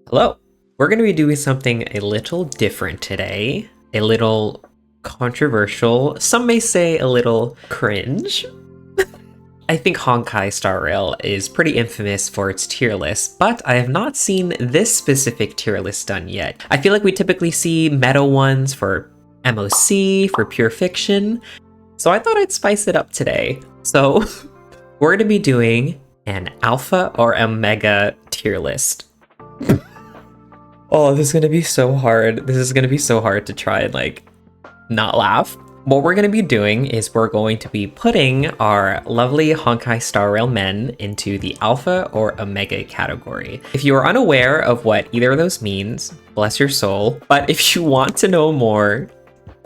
Hello! We're going to be doing something a little different today, a little controversial, some may say a little cringe. I think Honkai Star Rail is pretty infamous for its tier list, but I have not seen this specific tier list done yet. I feel like we typically see meta ones for MOC, for pure fiction, so I thought I'd spice it up today. So we're going to be doing an alpha or omega tier list. Oh, this is gonna be so hard. This is gonna be so hard to try and not laugh. What we're gonna be doing is we're going to be putting our lovely Honkai Star Rail men into the alpha or omega category. If you are unaware of what either of those means, bless your soul. But if you want to know more,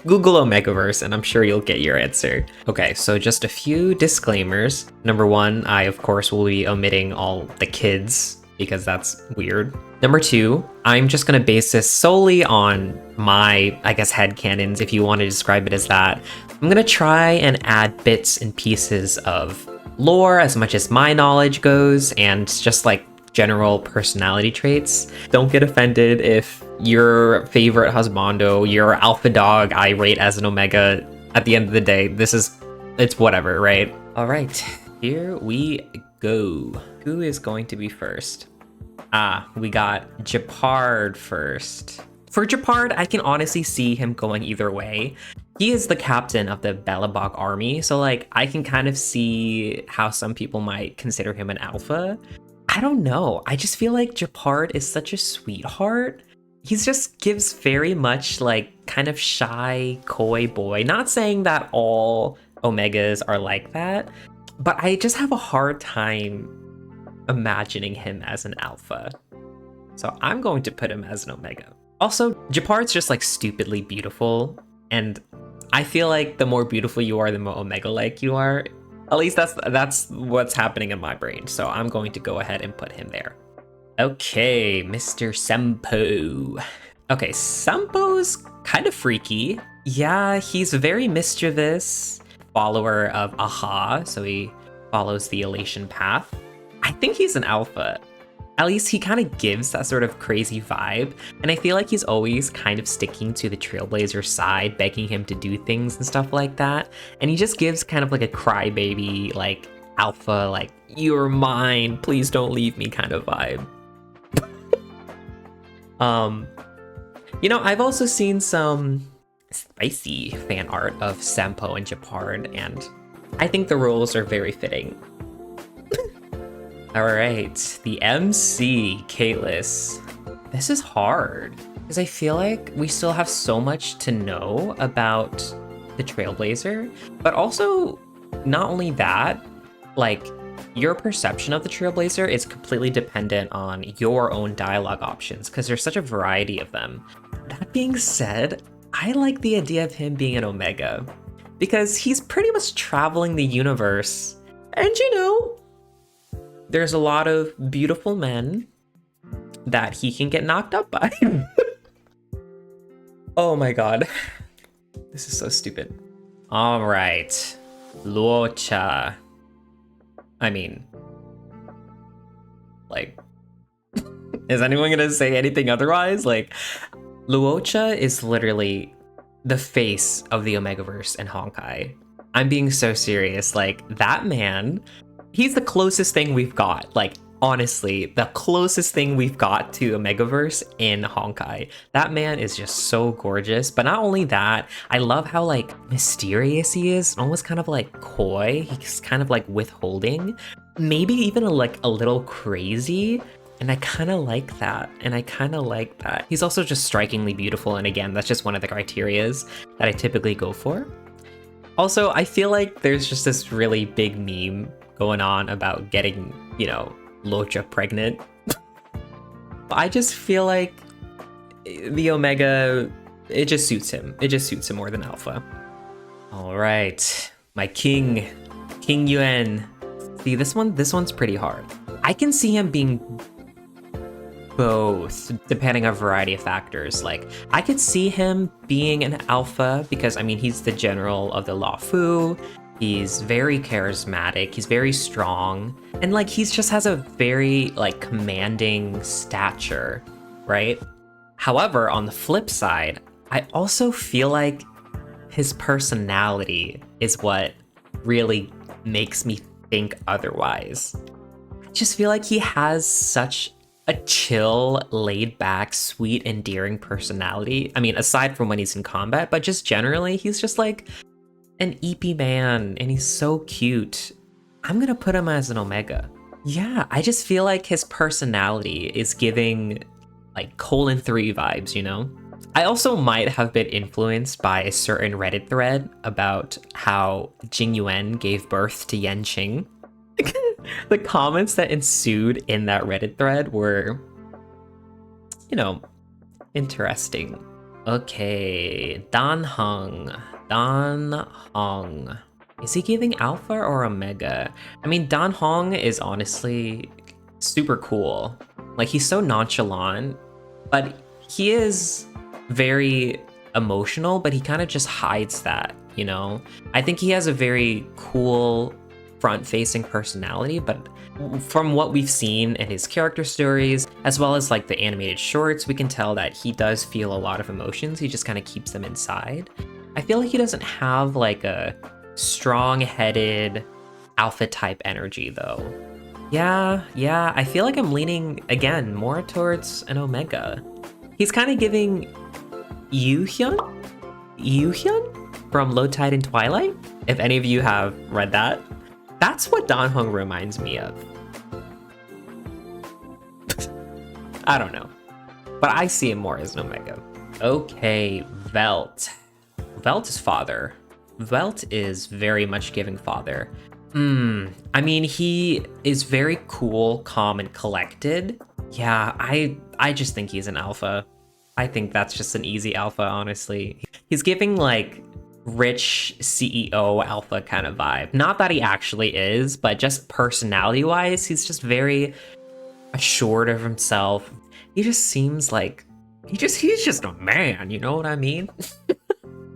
Google Omegaverse and I'm sure you'll get your answer. Okay, so just a few disclaimers. Number one, I of course will be omitting all the kids because that's weird. Number two, I'm just gonna base this solely on my, I guess, headcanons, if you want to describe it as that. I'm gonna try and add bits and pieces of lore as much as my knowledge goes, and just like general personality traits. Don't get offended if your favorite husbando, your alpha dog, I rate as an omega. At the end of the day, it's whatever, right? All right, here we go. Who is going to be first? We got Gepard first. For Gepard, I can honestly see him going either way. He is the captain of the Balabok army, so I can kind of see how some people might consider him an alpha. I don't know. I just feel like Gepard is such a sweetheart. He just gives very much kind of shy, coy boy. Not saying that all omegas are like that, but I just have a hard time imagining him as an alpha. So I'm going to put him as an omega. Also, Gepard's just stupidly beautiful, and I feel like the more beautiful you are, the more omega-like you are. At least that's what's happening in my brain, so I'm going to go ahead and put him there. Okay, Mr. Sampo. Okay, Sampo's kind of freaky. Yeah, he's very mischievous, follower of Aha, so he follows the elation path. I think he's an alpha. At least he kind of gives that sort of crazy vibe, and I feel like he's always kind of sticking to the Trailblazer's side, begging him to do things and stuff like that, and he just gives kind of a crybaby, alpha, you're mine, please don't leave me kind of vibe. I've also seen some spicy fan art of Sampo and Gepard, and I think the roles are very fitting. All right, the MC, Caelus. This is hard, because I feel like we still have so much to know about the Trailblazer, but also, not only that, your perception of the Trailblazer is completely dependent on your own dialogue options, because there's such a variety of them. That being said, I like the idea of him being an omega, because he's pretty much traveling the universe, and there's a lot of beautiful men that he can get knocked up by. Oh my god. This is so stupid. All right. Luocha. I mean, is anyone gonna say anything otherwise? Luocha is literally the face of the Omegaverse in Honkai. I'm being so serious. That man, he's the closest thing we've got. Honestly, the closest thing we've got to Omegaverse in Honkai. That man is just so gorgeous. But not only that, I love how mysterious he is, almost kind of coy. He's kind of withholding, maybe even a little crazy. And I kind of like that. He's also just strikingly beautiful. And again, that's just one of the criterias that I typically go for. Also, I feel like there's just this really big meme going on about getting, Luocha pregnant. I just feel like the omega, it just suits him. It just suits him more than alpha. All right, my king, Jingyuan. See, this one's pretty hard. I can see him being both, depending on a variety of factors. I could see him being an alpha because, he's the general of the Luofu. He's very charismatic, he's very strong, and he just has a very commanding stature. right? However, on the flip side, I also feel like his personality is what really makes me think otherwise. I just feel like he has such a chill, laid back, sweet, endearing personality. I mean, aside from when he's in combat, but just generally, he's just like an EP man and he's so cute. I'm gonna put him as an Omega. Yeah, I just feel like his personality is giving like 3 vibes, you know? I also might have been influenced by a certain Reddit thread about how Jingyuan gave birth to Yanqing. The comments that ensued in that Reddit thread were, you know, interesting. Okay, Dan Heng. Is he giving Alpha or Omega? I mean, Dan Heng is honestly super cool. Like, he's so nonchalant, but he is very emotional, but he kind of just hides that, you know? I think he has a very cool front-facing personality, but from what we've seen in his character stories, as well as like the animated shorts, we can tell that he does feel a lot of emotions. He just kind of keeps them inside. I feel like he doesn't have like a strong-headed alpha type energy though. Yeah, I feel like I'm leaning, again, more towards an Omega. He's kind of giving Yuhyun from Low Tide and Twilight, if any of you have read that. That's what Dan Heng reminds me of. I don't know, but I see him more as an Omega. Okay, Welt. Welt is father. Welt is very much giving father. I mean, he is very cool, calm, and collected. Yeah, I just think he's an alpha. I think that's just an easy alpha, honestly. He's giving like rich CEO alpha kind of vibe. Not that he actually is, but just personality-wise, he's just very assured of himself. He just seems like he's just a man, you know what I mean?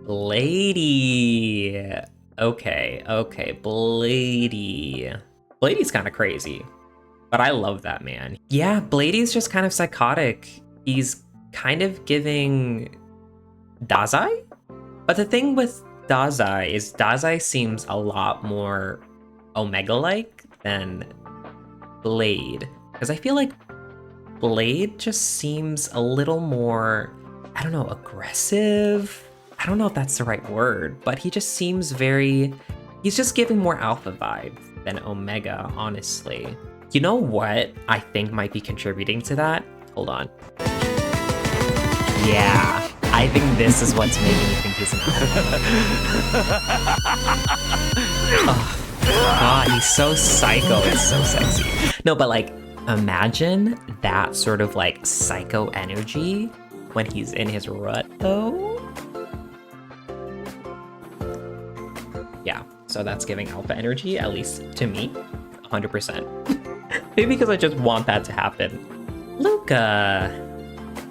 Lady. Okay, Blady. Blady's kind of crazy, but I love that man. Yeah, Blady's just kind of psychotic. He's kind of giving Dazai? But the thing with Dazai is Dazai seems a lot more Omega-like than Blade. Because I feel like Blade just seems a little more, I don't know, aggressive? I don't know if that's the right word, but he just seems he's just giving more alpha vibes than Omega, honestly. You know what I think might be contributing to that? Hold on. Yeah, I think this is what's making me think he's an alpha. Oh, God, he's so psycho, it's so sexy. No, but like, imagine that sort of like psycho energy when he's in his rut, though. Yeah, so that's giving alpha energy, at least to me, 100%. Maybe because I just want that to happen. Luka.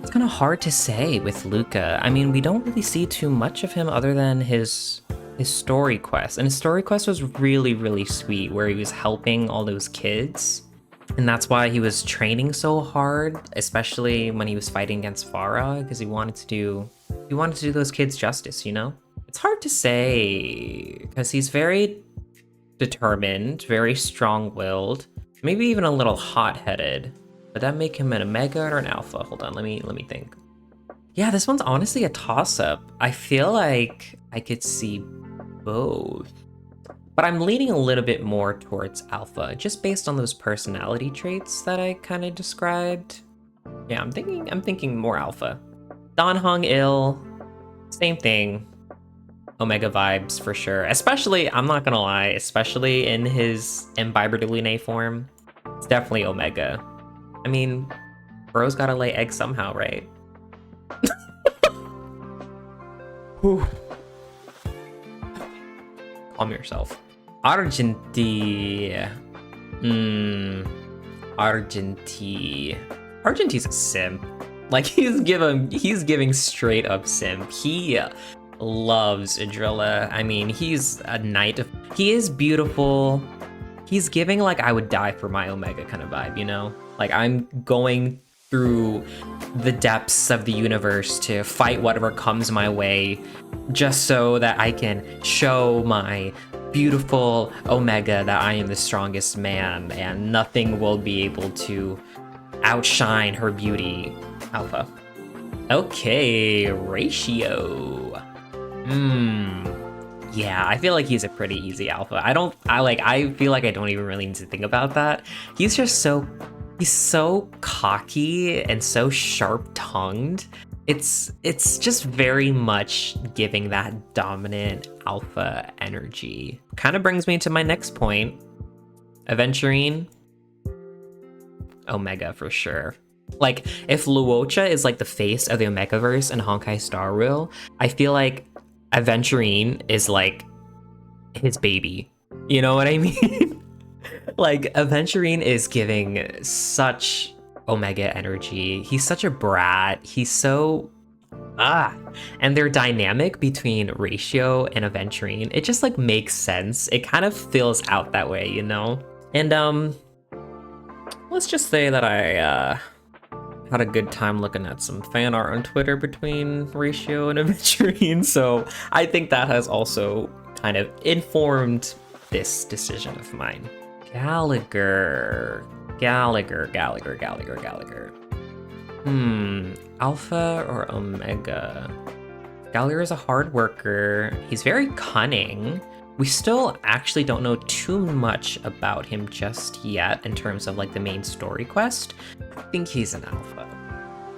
It's kind of hard to say with Luka. I mean, we don't really see too much of him other than his story quest. And his story quest was really, really sweet, where he was helping all those kids. And that's why he was training so hard, especially when he was fighting against Farah, because he wanted to do those kids justice, you know? It's hard to say, because he's very determined, very strong-willed, maybe even a little hot-headed. Would that make him an Omega or an Alpha? Hold on, let me think. Yeah, this one's honestly a toss-up. I feel like I could see both, but I'm leaning a little bit more towards Alpha, just based on those personality traits that I kind of described. Yeah, I'm thinking more Alpha. Heng Il, same thing. Omega vibes for sure. Especially, I'm not gonna lie, especially in his Imbiber de Lune form, it's definitely Omega. I mean, bro's gotta lay eggs somehow, right? Whew. Calm yourself. Argenti. Argenti's a simp. Like, he's giving straight up simp. He loves Idrilla. I mean, he's a knight. He is beautiful. He's giving like I would die for my Omega kind of vibe, you know? Like, I'm going through the depths of the universe to fight whatever comes my way, just so that I can show my beautiful Omega that I am the strongest man and nothing will be able to outshine her beauty. Alpha. Okay, ratio. Yeah, I feel like he's a pretty easy alpha. I feel like I don't even really need to think about that. He's so cocky and so sharp-tongued. It's just very much giving that dominant alpha energy. Kind of brings me to my next point. Aventurine, Omega for sure. Like, if Luocha is like the face of the Omegaverse in Honkai Star Rail, I feel like Aventurine is like his baby. You know what I mean? Like, Aventurine is giving such Omega energy. He's such a brat. He's so and their dynamic between Ratio and Aventurine, it just like makes sense. It kind of feels out that way, you know? And let's just say that I had a good time looking at some fan art on Twitter between Ratio and Aventurine, so I think that has also kind of informed this decision of mine. Gallagher. Alpha or Omega? Gallagher is a hard worker. He's very cunning. We still actually don't know too much about him just yet in terms of like the main story quest. I think he's an alpha.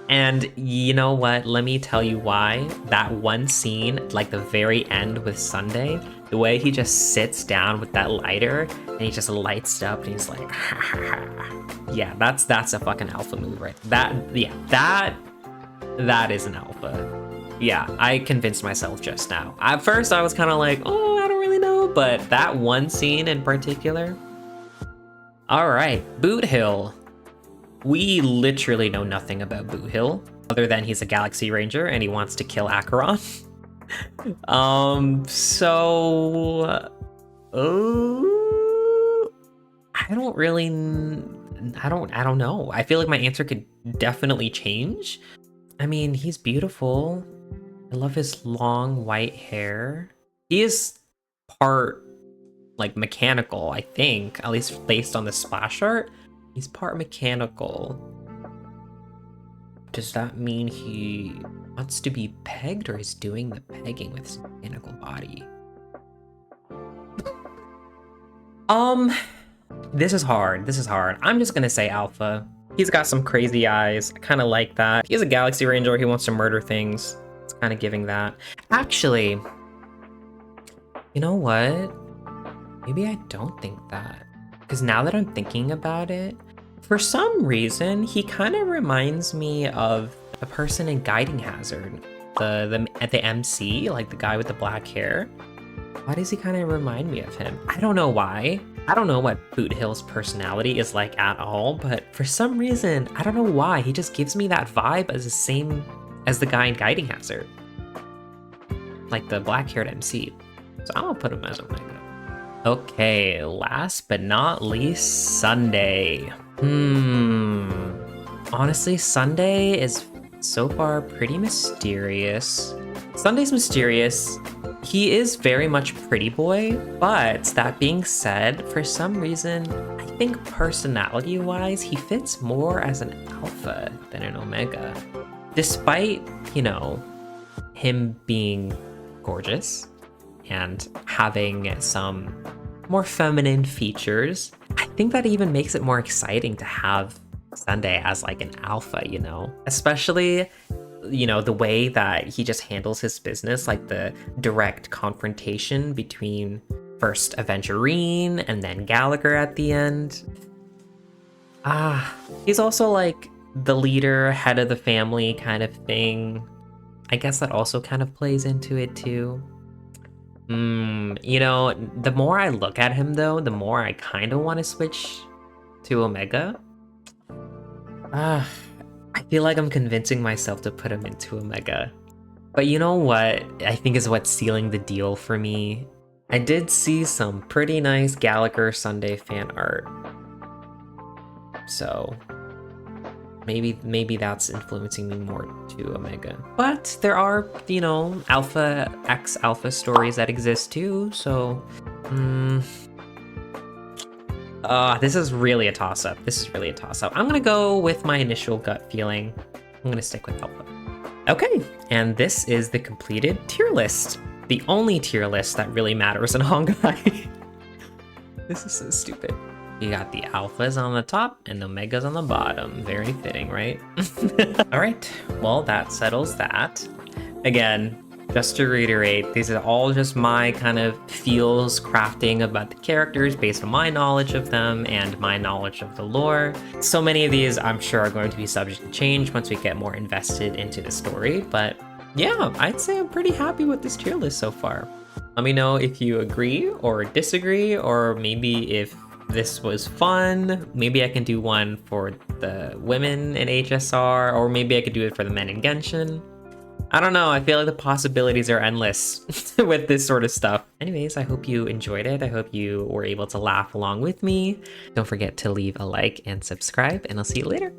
And you know what? Let me tell you why. That one scene, like the very end with Sunday, the way he just sits down with that lighter and he just lights it up and he's like, ha ha ha. Yeah, that's a fucking alpha move, right? That is an alpha. Yeah, I convinced myself just now. At first, I was kind of like, oh, I don't really know, but that one scene in particular. All right, Boothill. We literally know nothing about Boothill, other than he's a Galaxy Ranger and he wants to kill Acheron. I don't know. I feel like my answer could definitely change. I mean, he's beautiful. I love his long white hair. He is part like mechanical, I think, at least based on the splash art. He's part mechanical. Does that mean he wants to be pegged or is doing the pegging with his mechanical body? This is hard. I'm just gonna say alpha. He's got some crazy eyes. I kind of like that. He's a Galaxy Ranger. He wants to murder things. It's kind of giving that. Actually, you know what? Maybe I don't think that. Because now that I'm thinking about it, for some reason, he kind of reminds me of the person in Guiding Hazard. At the MC, like the guy with the black hair. Why does he kind of remind me of him? I don't know why. I don't know what Boothill's personality is like at all, but for some reason, I don't know why, he just gives me that vibe as the same as the guy in Guiding Hazard. Like the black-haired MC. So I'm gonna put him as Omega. Okay, last but not least, Sunday. Honestly, Sunday is so far pretty mysterious. Sunday's mysterious. He is very much pretty boy, but that being said, for some reason, I think personality-wise, he fits more as an alpha than an omega. Despite, you know, him being gorgeous and having some more feminine features, I think that even makes it more exciting to have Sunday as like an alpha, you know? Especially, you know, the way that he just handles his business, like the direct confrontation between first Aventurine and then Gallagher at the end. He's also like the leader, head of the family kind of thing. I guess that also kind of plays into it too. You know, the more I look at him though, the more I kind of want to switch to Omega. I feel like I'm convincing myself to put him into Omega. But you know what I think is what's sealing the deal for me? I did see some pretty nice Gallagher Sunday fan art. So Maybe that's influencing me more to Omega. But there are, you know, alpha X alpha stories that exist too, so this is really a toss-up. This is really a toss-up. I'm gonna go with my initial gut feeling. I'm gonna stick with alpha. Okay, and this is the completed tier list. The only tier list that really matters in Honkai. This is so stupid. You got the alphas on the top and the omegas on the bottom. Very fitting, right? All right, well, that settles that. Again, just to reiterate, these are all just my kind of feels crafting about the characters based on my knowledge of them and my knowledge of the lore. So many of these I'm sure are going to be subject to change once we get more invested into the story, but yeah, I'd say I'm pretty happy with this tier list so far. Let me know if you agree or disagree, or maybe if this was fun. Maybe I can do one for the women in HSR, or maybe I could do it for the men in Genshin. I don't know, I feel like the possibilities are endless with this sort of stuff. Anyways, I hope you enjoyed it. I hope you were able to laugh along with me. Don't forget to leave a like and subscribe, and I'll see you later.